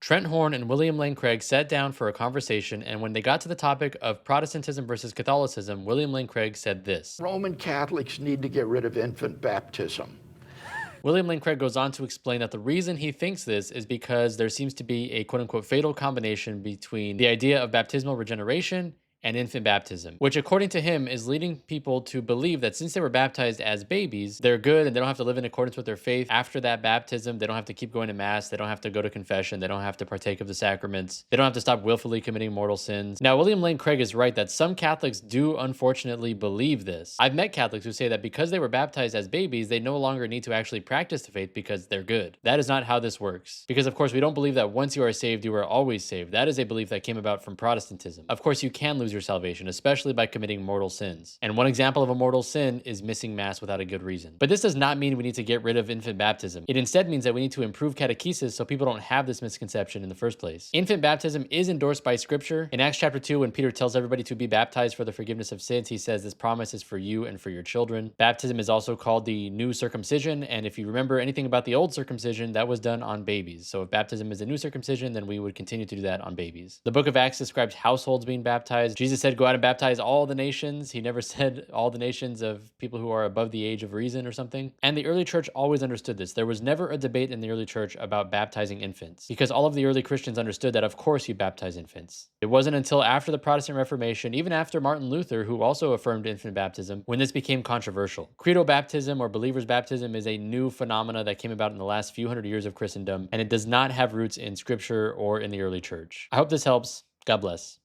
Trent Horn and William Lane Craig sat down for a conversation, and when they got to the topic of Protestantism versus Catholicism, William Lane Craig said this. Roman Catholics need to get rid of infant baptism. William Lane Craig goes on to explain that the reason he thinks this is because there seems to be a quote unquote fatal combination between the idea of baptismal regeneration and infant baptism, which according to him is leading people to believe that since they were baptized as babies, they're good and they don't have to live in accordance with their faith after that baptism. They don't have to keep going to mass. They don't have to go to confession. They don't have to partake of the sacraments. They don't have to stop willfully committing mortal sins. Now, William Lane Craig is right that some Catholics do unfortunately believe this. I've met Catholics who say that because they were baptized as babies, they no longer need to actually practice the faith because they're good. That is not how this works. Because of course, we don't believe that once you are saved, you are always saved. That is a belief that came about from Protestantism. Of course, you can lose your salvation, especially by committing mortal sins. And one example of a mortal sin is missing mass without a good reason. But this does not mean we need to get rid of infant baptism. It instead means that we need to improve catechesis so people don't have this misconception in the first place. Infant baptism is endorsed by scripture. In Acts chapter 2, when Peter tells everybody to be baptized for the forgiveness of sins, he says this promise is for you and for your children. Baptism is also called the new circumcision, and if you remember anything about the old circumcision, that was done on babies. So if baptism is a new circumcision, then we would continue to do that on babies. The book of Acts describes households being baptized. Jesus said, go out and baptize all the nations. He never said all the nations of people who are above the age of reason or something. And the early church always understood this. There was never a debate in the early church about baptizing infants because all of the early Christians understood that of course you baptize infants. It wasn't until after the Protestant Reformation, even after Martin Luther, who also affirmed infant baptism, when this became controversial. Credo baptism or believer's baptism is a new phenomena that came about in the last few hundred years of Christendom, and it does not have roots in scripture or in the early church. I hope this helps. God bless.